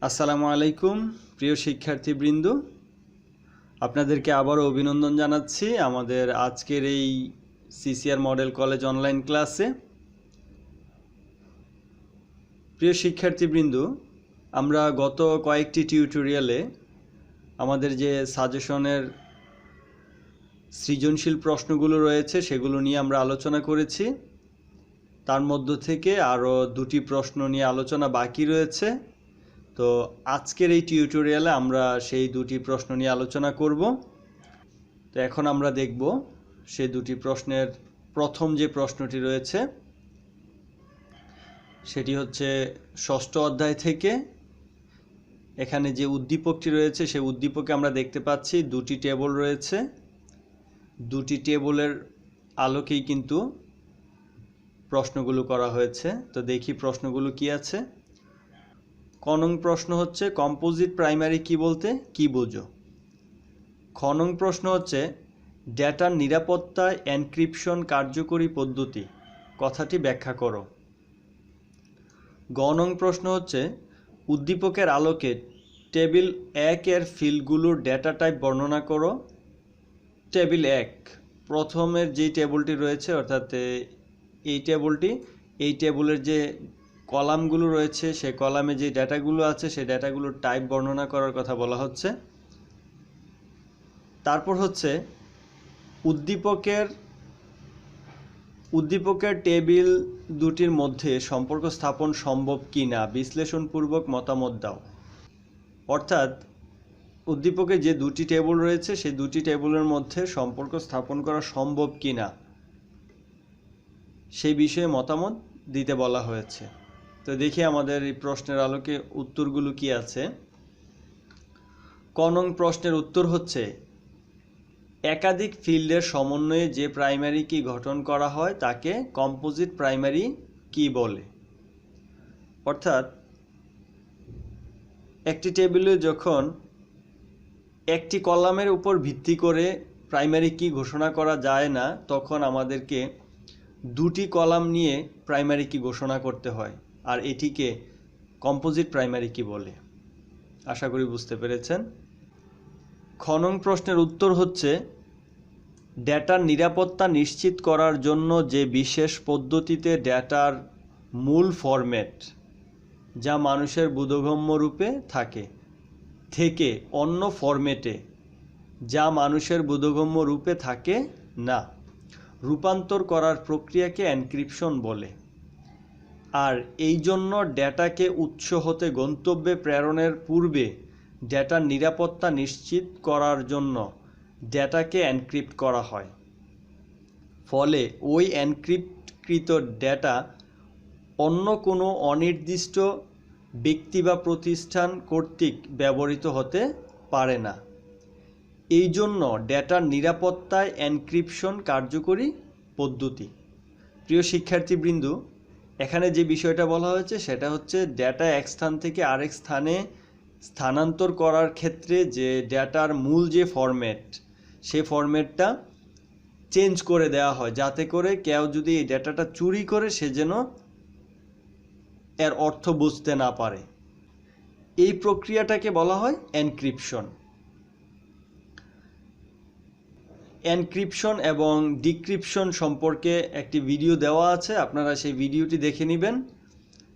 আসসালামু আলাইকুম প্রিয় শিক্ষার্থীবৃন্দ, আপনাদেরকে আবারও অভিনন্দন জানাচ্ছি আমাদের আজকের এই সিসিআর মডেল কলেজ অনলাইন ক্লাসে। প্রিয় শিক্ষার্থীবৃন্দ, আমরা গত কয়েকটি টিউটোরিয়ালে আমাদের যে সাজেশনের সৃজনশীল প্রশ্নগুলো রয়েছে সেগুলো নিয়ে আমরা আলোচনা করেছি। তার মধ্য থেকে আরও দুটি প্রশ্ন নিয়ে আলোচনা বাকি রয়েছে। তো আজকের এই টিউটোরিয়ালে আমরা সেই দুটি প্রশ্ন নিয়ে আলোচনা করব। তো এখন আমরা দেখব সেই দুটি প্রশ্নের প্রথম যে প্রশ্নটি রয়েছে সেটি হচ্ছে ষষ্ঠ অধ্যায় থেকে। এখানে যে উদ্দীপকটি রয়েছে সেই উদ্দীপকে আমরা দেখতে পাচ্ছি দুটি টেবল রয়েছে। দুটি টেবলের আলোকেই কিন্তু প্রশ্নগুলো করা হয়েছে। তো দেখি প্রশ্নগুলো কি আছে। ক নং প্রশ্ন হচ্ছে কম্পোজিট প্রাইমারি কি বলতে কি বোঝো। খ নং প্রশ্ন হচ্ছে ডেটার নিরাপত্তায় এনক্রিপশন কার্যকরী পদ্ধতি, কথাটি ব্যাখ্যা করো। গ নং প্রশ্ন হচ্ছে উদ্দীপকের আলোকে টেবিল 1 এর ফিল্ডগুলোর ডেটা টাইপ বর্ণনা করো। টেবিল 1 প্রথমের যে টেবিলটি রয়েছে অর্থাৎ এই টেবিলের যে কলামগুলো রয়েছে সেই কলামে যে ডেটাগুলো আছে সেই ডেটাগুলোর টাইপ বর্ণনা করার কথা বলা হচ্ছে। তারপর হচ্ছে উদ্দীপকের টেবিল দুটির মধ্যে সম্পর্ক স্থাপন সম্ভব কি না বিশ্লেষণপূর্বক মতামত দাও। অর্থাৎ উদ্দীপকে যে দুটি টেবিল রয়েছে সেই দুটি টেবিলের মধ্যে সম্পর্ক স্থাপন করা সম্ভব কি না সেই বিষয়ে মতামত দিতে বলা হয়েছে। তো দেখি আমাদের এই প্রশ্নের আলোকে উত্তরগুলো কি আছে। ক নং প্রশ্নের উত্তর হচ্ছে একাধিক ফিল্ডের সমন্বয়ে যে প্রাইমারি কি গঠন করা হয় তাকে কম্পোজিট প্রাইমারি কি বলে। অর্থাৎ একটি টেবিলে যখন একটি কলামের উপর ভিত্তি করে প্রাইমারি কি ঘোষণা করা যায় না তখন আমাদেরকে দুটি কলাম নিয়ে প্রাইমারি কি ঘোষণা করতে হয়, আর এটিকে কম্পোজিট প্রাইমারি কি বলে। আশা করি বুঝতে পেরেছেন। খ নং প্রশ্নের উত্তর হচ্ছে ডেটার নিরাপত্তা নিশ্চিত করার জন্য যে বিশেষ পদ্ধতিতে ডেটার মূল ফরম্যাট যা মানুষের বোধগম্য রূপে থাকে থেকে অন্য ফরম্যাটে যা মানুষের বোধগম্য রূপে থাকে না রূপান্তর করার প্রক্রিয়াকে এনক্রিপশন বলে। আর এই জন্য ডেটাকে উৎস হতে গন্তব্যে প্রেরণের পূর্বে ডেটার নিরাপত্তা নিশ্চিত করার জন্য ডেটাকে এনক্রিপ্ট করা হয়। ফলে ওই এনক্রিপ্টকৃত ডেটা অন্য কোনো অনির্দিষ্ট ব্যক্তি বা প্রতিষ্ঠান কর্তৃক ব্যবহৃত হতে পারে না। এই জন্য ডেটার নিরাপত্তায় এনক্রিপশন কার্যকরী পদ্ধতি। প্রিয় শিক্ষার্থীবৃন্দ, এখানে যে বিষয়টা বলা হয়েছে সেটা হচ্ছে ডেটা এক স্থান থেকে আরেক স্থানে স্থানান্তর করার ক্ষেত্রে যে ডেটার মূল যে ফরম্যাট সেই ফরম্যাটটা চেঞ্জ করে দেওয়া হয় যাতে করে কেউ যদি এই ডেটাটা চুরি করে সে যেন এর অর্থ বুঝতে না পারে। এই প্রক্রিয়াটাকে বলা হয় এনক্রিপশন। এনক্রিপশন এবং ডিক্রিপশন সম্পর্কে একটি ভিডিও দেওয়া আছে, আপনারা সেই ভিডিওটি দেখে নেবেন,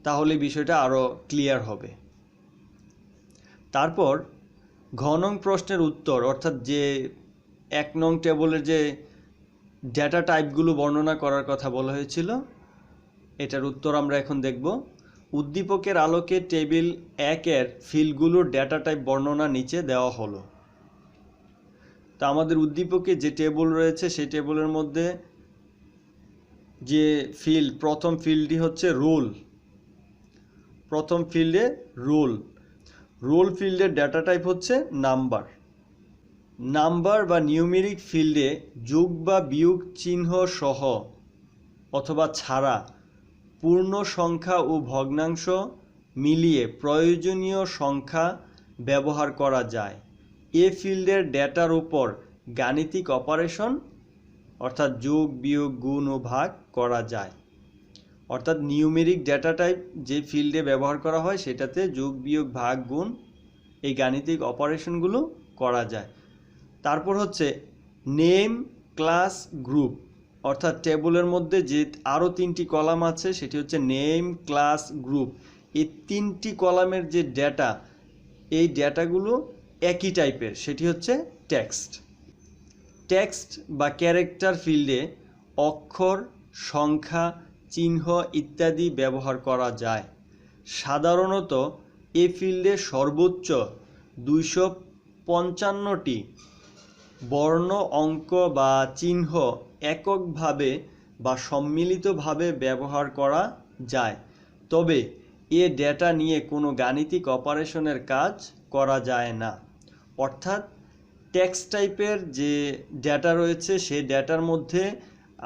তাহলে বিষয়টা আরও ক্লিয়ার হবে। তারপর ঘ নং প্রশ্নের উত্তর অর্থাৎ যে 1 নং টেবলের যে ডেটা টাইপগুলো বর্ণনা করার কথা বলা হয়েছিল এটার উত্তর আমরা এখন দেখব। উদ্দীপকের আলোকে টেবিল 1 এর ফিল্ডগুলোর ডেটা টাইপ বর্ণনা নিচে দেওয়া হলো। তা আমাদের উদ্দীপকে যে টেবিল রয়েছে সেই টেবিলের মধ্যে যে ফিল্ড প্রথম ফিল্ডটি হচ্ছে রোল। প্রথম ফিল্ডে রোল ফিল্ডের ডেটা টাইপ হচ্ছে নাম্বার বা নিউমেরিক ফিল্ডে যোগ বা বিয়োগ চিহ্ন সহ অথবা ছাড়া পূর্ণ সংখ্যা ও ভগ্নাংশ মিলিয়ে প্রয়োজনীয় সংখ্যা ব্যবহার করা যায়। এ ফিল্ডের ডেটার উপর গাণিতিক অপারেশন অর্থাৎ যোগ বিয়োগ গুণ ও ভাগ করা যায়। অর্থাৎ নিউমেরিক ডেটা টাইপ যে ফিল্ডে ব্যবহার করা হয় সেটাতে যোগ বিয়োগ ভাগ গুণ এই গাণিতিক অপারেশনগুলো করা যায়। তারপর হচ্ছে নেম, ক্লাস, গ্রুপ, অর্থাৎ টেবিলের মধ্যে যে আরও 3টি কলাম আছে সেটি হচ্ছে নেম, ক্লাস, গ্রুপ। এই 3টি কলামের যে ডেটা, এই ডেটাগুলো একই টাইপের, সেটি হচ্ছে টেক্সট। টেক্সট বা ক্যারেক্টার ফিল্ডে অক্ষর, সংখ্যা, চিহ্ন ইত্যাদি ব্যবহার করা যায়। সাধারণত এই ফিল্ডে সর্বোচ্চ 255টি বর্ণ, অঙ্ক বা চিহ্ন এককভাবে বা সম্মিলিতভাবে ব্যবহার করা যায়। তবে এ ডেটা নিয়ে কোনো গাণিতিক অপারেশনের কাজ করা যায় না। অর্থাৎ টেক্সট টাইপের যে ডেটা রয়েছে সেই ডেটার মধ্যে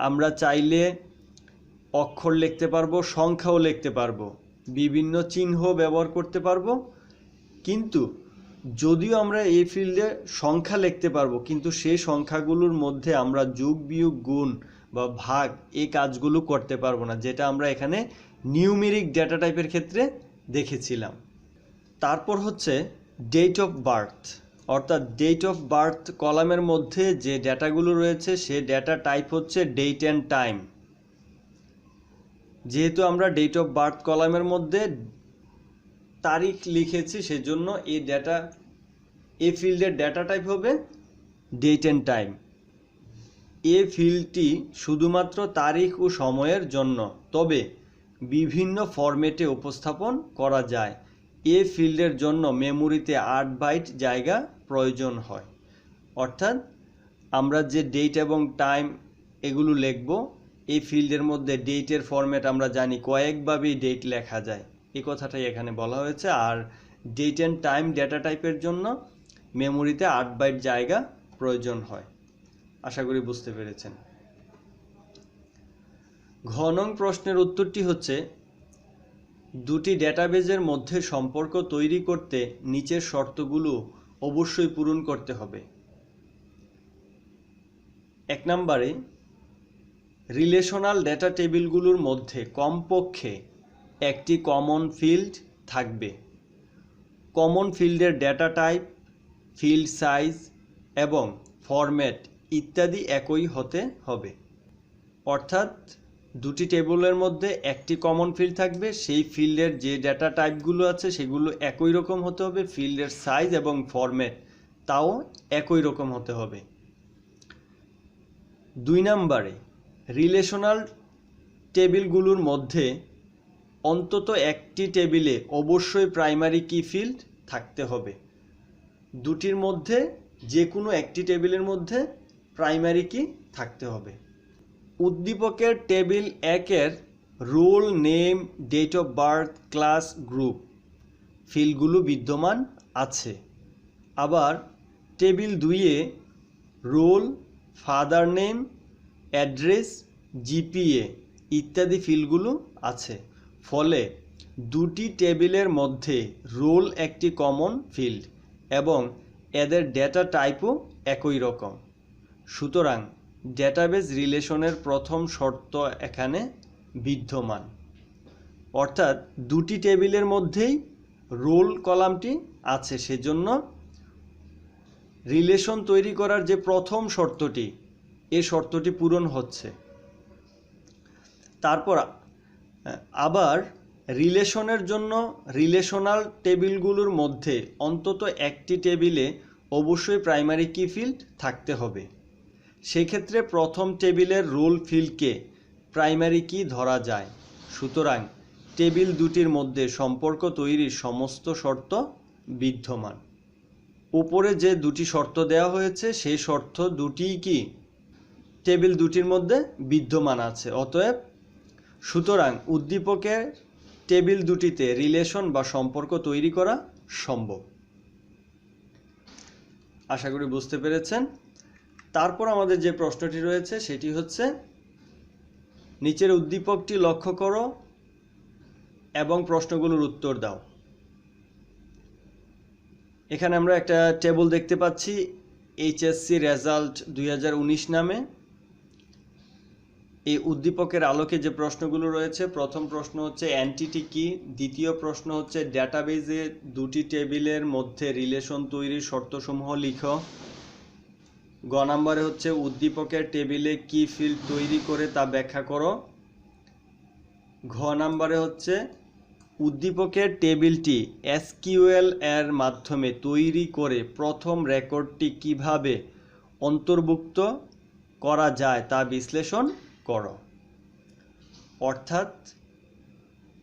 আমরা চাইলে অক্ষর লিখতে পারবো, সংখ্যাও লিখতে পারবো, বিভিন্ন চিহ্ন ব্যবহার করতে পারবো। কিন্তু যদিও আমরা এই ফিল্ডে সংখ্যা লিখতে পারবো, কিন্তু সেই সংখ্যাগুলোর মধ্যে আমরা যোগ বিয়োগ গুণ বা ভাগ এই কাজগুলো করতে পারবো না, যেটা আমরা এখানে নিউমেরিক ডেটা টাইপের ক্ষেত্রে দেখেছিলাম। তারপর হচ্ছে ডেট অফ বার্থ, অর্থাৎ ডেট অফ বার্থ কলামের মধ্যে যে ডেটাগুলো রয়েছে সে ডেটা টাইপ হচ্ছে ডেট অ্যান্ড টাইম। যেহেতু আমরা ডেট অফ বার্থ কলামের মধ্যে তারিখ লিখেছি, সেজন্য এই ফিল্ডের ডেটা টাইপ হবে ডেট অ্যান্ড টাইম। এই ফিল্ডটি শুধুমাত্র তারিখ ও সময়ের জন্য, তবে বিভিন্ন ফরম্যাটে উপস্থাপন করা যায়। এই ফিল্ডের জন্য মেমোরিতে 8 বাইট জায়গা প্রয়োজন হয়। অর্থাৎ আমরা যে ডেট এবং টাইম এগুলো লিখব, এই ফিল্ডের মধ্যে ডেটের ফরম্যাট আমরা জানি কয়েকভাবেই ডেট লেখা যায়, এই কথাটাই এখানে বলা হয়েছে। আর ডেট অ্যান্ড টাইম ডেটা টাইপের জন্য মেমোরিতে 8 বাইট জায়গা প্রয়োজন হয়। আশা করি বুঝতে পেরেছেন। ঘ নং প্রশ্নের উত্তরটি হচ্ছে, দুটি ডেটাবেজের মধ্যে সম্পর্ক তৈরি করতে নিচের শর্তগুলো অবশ্যই পূরণ করতে হবে। 1 নম্বরে, রিলেশনাল ডেটা টেবিলগুলোর মধ্যে কমপক্ষে একটি কমন ফিল্ড থাকবে। কমন ফিল্ডের ডেটা টাইপ, ফিল্ড সাইজ এবং ফরম্যাট ইত্যাদি একই হতে হবে। অর্থাৎ দুটি টেবিলের মধ্যে একটি কমন ফিল্ড থাকবে, সেই ফিল্ডের যে ডেটা টাইপগুলো আছে সেগুলো একই রকম হতে হবে, ফিল্ডের সাইজ এবং ফরম্যাট তাও একই রকম হতে হবে। 2 নম্বরে, রিলেশনাল টেবিলগুলোর মধ্যে অন্তত একটি টেবিলে অবশ্যই প্রাইমারি কি ফিল্ড থাকতে হবে। দুটির মধ্যে যে কোনো একটি টেবিলের মধ্যে প্রাইমারি কি থাকতে হবে। উদ্দীপকের টেবিল 1-এর roll, name, date of birth, class, group ফিল্ডগুলো বিদ্যমান আছে। আবার টেবিল 2-এ roll, father name, address, GPA ইত্যাদি ফিল্ডগুলো আছে। ফলে দুটি টেবিলের মধ্যে রোল একটি কমন ফিল্ড এবং এদের ডেটা টাইপও একই রকম। সুতরাং ডেটাবেজ রিলেশনের প্রথম শর্ত এখানে বিদ্যমান। অর্থাৎ দুটি টেবিলের মধ্যেই রোল কলামটি আছে, সেজন্য রিলেশন তৈরি করার যে প্রথম শর্তটি, এই শর্তটি পূরণ হচ্ছে। তারপর আবার রিলেশনের জন্য রিলেশনাল টেবিলগুলোর মধ্যে অন্তত একটি টেবিলে অবশ্যই প্রাইমারি কি ফিল্ড থাকতে হবে। সেক্ষেত্রে প্রথম টেবিলের রোল ফিল্ডকে প্রাইমারি কি ধরা যায়। সুতরাং টেবিল দুটির মধ্যে সম্পর্ক তৈরির সমস্ত শর্ত বিদ্যমান। উপরে যে দুটি শর্ত দেওয়া হয়েছে সেই শর্ত দুটিই কি টেবিল দুটির মধ্যে বিদ্যমান আছে। অতএব সুতরাং উদ্দীপকের টেবিল দুটিতে রিলেশন বা সম্পর্ক তৈরি করা সম্ভব। আশা করি বুঝতে পেরেছেন। তারপর আমাদের যে প্রশ্নটি রয়েছে সেটি হচ্ছে, নিচের উদ্দীপকটি লক্ষ্য করো এবং প্রশ্নগুলোর উত্তর দাও। এখানে আমরা একটা টেবিল দেখতে পাচ্ছি, এইচএসসি রেজাল্ট 2019 নামে। এই উদ্দীপকের আলোকে যে প্রশ্নগুলো রয়েছে, প্রথম প্রশ্ন হচ্ছে এন্টিটি কি, দ্বিতীয় প্রশ্ন হচ্ছে ডেটাবেজে দুটি টেবিলের মধ্যে রিলেশন তৈরির শর্তসমূহ লিখো। গ নম্বরে হচ্ছে উদ্দীপকের টেবিলে কি ফিল্ড তৈরি করে তা ব্যাখ্যা করো। ঘ নম্বরে হচ্ছে উদ্দীপকের টেবিলটি এসকিউএল এর মাধ্যমে তৈরি করে প্রথম রেকর্ডটি কিভাবে অন্তর্ভুক্ত করা যায় তা বিশ্লেষণ করো। অর্থাৎ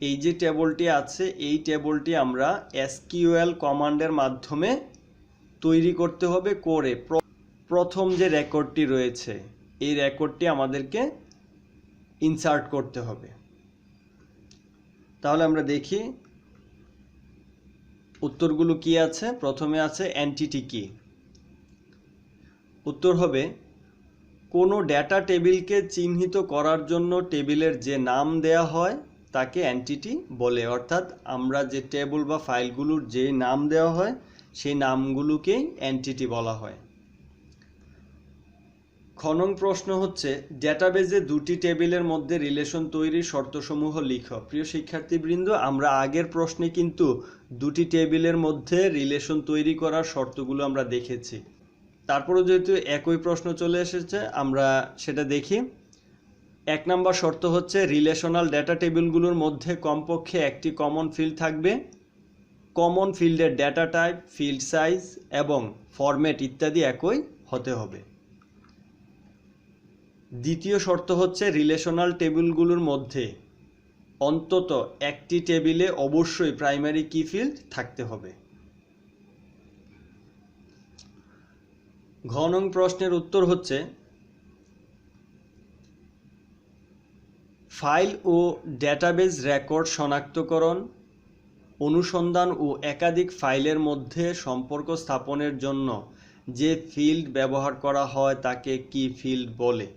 এই যে টেবিলটি আছে, এই টেবিলটি আমরা এসকিউএল কমান্ডের মাধ্যমে তৈরি করতে হবে, করে প্রথম যে রেকর্ডটি রয়েছে এই রেকর্ডটি আমাদেরকে ইনসার্ট করতে হবে। তাহলে আমরা দেখি উত্তরগুলো কি আছে। প্রথমে আছে এন্টিটি কি। উত্তর হবে কোনো ডেটা টেবিলকে চিহ্নিত করার জন্য টেবিলের যে নাম দেয়া হয় তাকে এন্টিটি বলে। অর্থাৎ আমরা যে টেবিল বা ফাইলগুলোর যে নাম দেওয়া হয় সেই নামগুলোকেই এন্টিটি বলা হয়। খ নং প্রশ্ন হচ্ছে ডেটাবেজে দুটি টেবিলের মধ্যে রিলেশন তৈরির শর্তসমূহ লিখো। প্রিয় শিক্ষার্থীবৃন্দ, আমরা আগের প্রশ্নে কিন্তু দুটি টেবিলের মধ্যে রিলেশন তৈরি করার শর্তগুলো আমরা দেখেছি। তারপরে যেহেতু একই প্রশ্ন চলে এসেছে, আমরা সেটা দেখি। 1 নম্বর শর্ত হচ্ছে রিলেশনাল ডেটা টেবিলগুলোর মধ্যে কমপক্ষে একটি কমন ফিল্ড থাকবে। কমন ফিল্ডের ডেটা টাইপ, ফিল্ড সাইজ এবং ফরম্যাট ইত্যাদি একই হতে হবে। দ্বিতীয় শর্ত হচ্ছে রিলেশনাল টেবিলগুলোর মধ্যে অন্তত একটি টেবিলে অবশ্যই প্রাইমারি কি ফিল্ড থাকতে হবে। ঘ নং প্রশ্নের উত্তর হচ্ছে ফাইল ও ডেটাবেজ রেকর্ড শনাক্তকরণ, অনুসন্ধান ও একাধিক ফাইলের মধ্যে সম্পর্ক স্থাপনের জন্য যে ফিল্ড ব্যবহার করা হয় তাকে কি ফিল্ড বলে।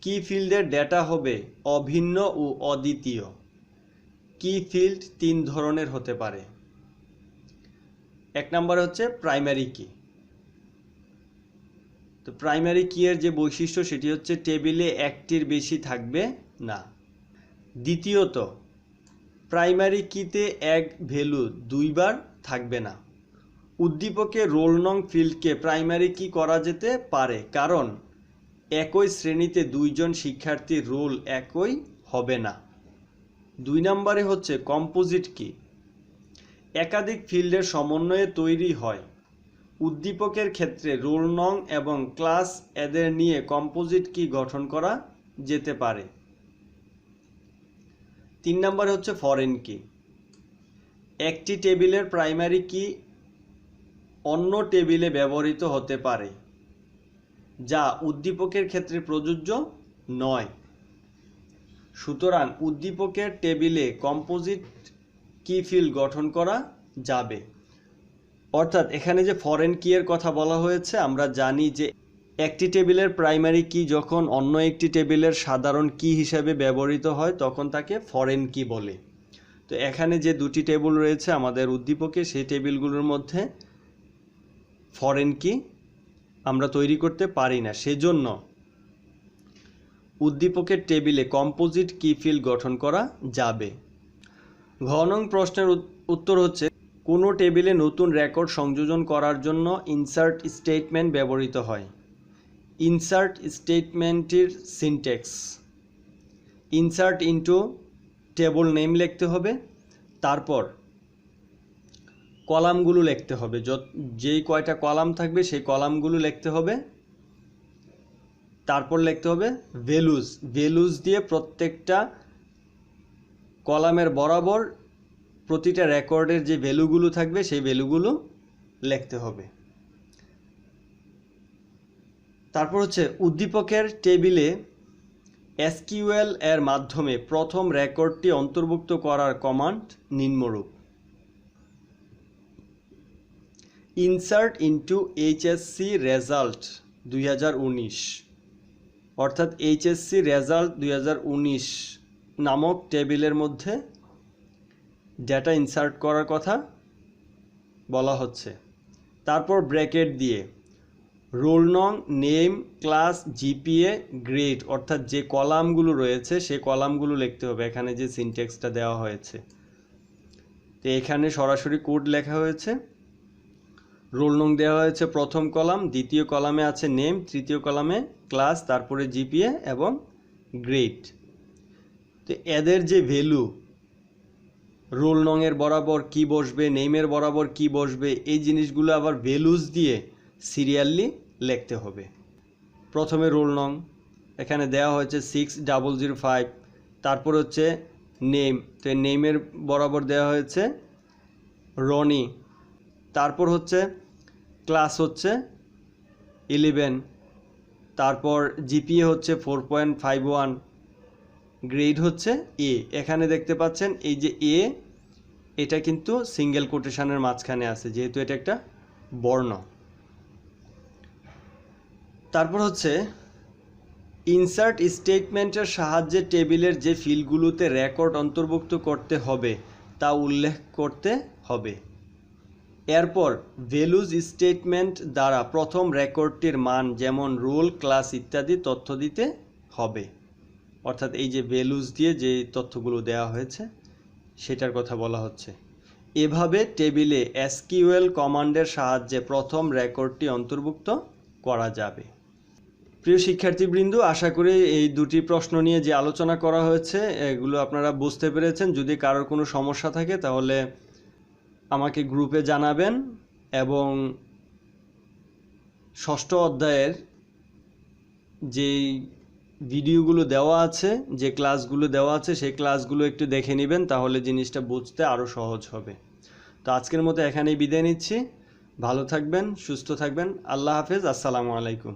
কি ফিল্ডের ডেটা হবে অভিন্ন ও অদ্বিতীয়। কি ফিল্ড 3 ধরনের হতে পারে। 1 নম্বর হচ্ছে প্রাইমারি কি। তো প্রাইমারি কি এর যে বৈশিষ্ট্য সেটি হচ্ছে টেবিলে একটির বেশি থাকবে না। দ্বিতীয়ত, প্রাইমারি কিতে এক ভ্যালু দুইবার থাকবে না। উদ্দীপকে রোল নং ফিল্ডকে প্রাইমারি কি করা যেতে পারে, কারণ একই শ্রেণীতে দুইজন শিক্ষার্থীর রোল একই হবে না। 2 নম্বরে হচ্ছে কম্পোজিট কি। একাধিক ফিল্ডের সমন্বয়ে তৈরি হয়। উদ্দীপকের ক্ষেত্রে রোল নং এবং ক্লাস এদের নিয়ে কম্পোজিট কি গঠন করা যেতে পারে। 3 নম্বরে হচ্ছে ফরেন কি। একটি টেবিলের প্রাইমারি কি অন্য টেবিলে ব্যবহৃত হতে পারে, যা উদ্দীপকের ক্ষেত্রে প্রযোজ্য নয়। সুতরাং উদ্দীপকের টেবিলে কম্পোজিট কি ফিল্ড গঠন করা যাবে। অর্থাৎ এখানে যে ফরেন কি এর কথা বলা হয়েছে, আমরা জানি যে একটি টেবিলের প্রাইমারি কি যখন অন্য একটি টেবিলের সাধারণ কি হিসাবে ব্যবহৃত হয় তখন তাকে ফরেন কি বলে। তো এখানে যে দুটি টেবিল রয়েছে আমাদের উদ্দীপকে, সেই টেবিলগুলোর মধ্যে ফরেন কি আমরা তৈরি করতে পারি না, সেজন্য উদ্দীপকের টেবিলে কম্পোজিট কি ফিল্ড গঠন করা যাবে। ঘ নং প্রশ্নের উত্তর হচ্ছে কোনো টেবিলে নতুন রেকর্ড সংযোজন করার জন্য ইনসার্ট স্টেটমেন্ট ব্যবহৃত হয়। ইনসার্ট স্টেটমেন্টটির syntax insert into table name লিখতে হবে, তারপর কলামগুলো লিখতে হবে, যেই কয়টা কলাম থাকবে সেই কলামগুলো লিখতে হবে, তারপর লিখতে হবে ভ্যালুজ দিয়ে প্রত্যেকটা কলামের বরাবর প্রতিটা রেকর্ডের যে ভ্যালুগুলো থাকবে সেই ভ্যালুগুলো লিখতে হবে। তারপর হচ্ছে উদ্দীপকের টেবিলে এসকিউএল এর মাধ্যমে প্রথম রেকর্ডটি অন্তর্ভুক্ত করার কমান্ড নিম্নরূপ। ইনসার্ট ইনটু এইচএসসি রেজাল্ট 2019, অর্থাৎ এইচএসসি রেজাল্ট 2019 নামক টেবিলের মধ্যে ডেটা ইনসার্ট করার কথা বলা হচ্ছে। তারপর ব্র্যাকেট দিয়ে রোল নং, নেম, ক্লাস, জিপিএ, গ্রেড, অর্থাৎ যে কলামগুলো রয়েছে সেই কলামগুলো লিখতে হবে। এখানে যে সিনট্যাক্সটা দেওয়া হয়েছে, তো এখানে সরাসরি কোড লেখা হয়েছে। রোল নং দেওয়া হয়েছে প্রথম কলাম, দ্বিতীয় কলামে আছে নেম, তৃতীয় কলামে ক্লাস, তারপরে জিপিএ এবং গ্রেড। তো এদের যে ভ্যালু, রোল নংয়ের বরাবর কি বসবে, নেমের বরাবর কি বসবে, এই জিনিসগুলো আবার ভ্যালুজ দিয়ে সিরিয়ালি লিখতে হবে। প্রথমে রোল নং এখানে দেওয়া হয়েছে 6005, তারপর হচ্ছে নেম, তো নেমের বরাবর দেওয়া হয়েছে রনি, তারপর হচ্ছে ক্লাস হচ্ছে 11, তারপর জিপিএ হচ্ছে 4.51, গ্রেড হচ্ছে এ। এখানে দেখতে পাচ্ছেন এই যে এ, এটা কিন্তু সিঙ্গেল কোটেশনের মাঝখানে আছে যেহেতু এটা একটা বর্ণ। তারপর হচ্ছে ইনসার্ট স্টেটমেন্টের সাহায্যে টেবিলের যে ফিল্ডগুলোতে রেকর্ড অন্তর্ভুক্ত করতে হবে তা উল্লেখ করতে হবে। এরপর ভ্যালুজ স্টেটমেন্ট দ্বারা প্রথম রেকর্ডটির মান যেমন রোল, ক্লাস ইত্যাদি তথ্য দিতে হবে। অর্থাৎ এই যে ভ্যালুজ দিয়ে যে তথ্যগুলো দেওয়া হয়েছে সেটার কথা বলা হচ্ছে। এভাবে টেবিলে এসকিউএল কমান্ডের সাহায্যে প্রথম রেকর্ডটি অন্তর্ভুক্ত করা যাবে। প্রিয় শিক্ষার্থীবৃন্দ, আশা করি এই দুটি প্রশ্ন নিয়ে যে আলোচনা করা হয়েছে এগুলো আপনারা বুঝতে পেরেছেন। যদি কারোর কোনো সমস্যা থাকে তাহলে আমাকে গ্রুপে জানাবেন, এবং ষষ্ঠ অধ্যায়ের যেই ভিডিওগুলো দেওয়া আছে, যে ক্লাসগুলো দেওয়া আছে সেই ক্লাসগুলো একটু দেখে নেবেন, তাহলে জিনিসটা বুঝতে আরও সহজ হবে। তো আজকের মতো এখানেই বিদায় নিচ্ছি। ভালো থাকবেন, সুস্থ থাকবেন। আল্লাহ হাফেজ। আসসালামু আলাইকুম।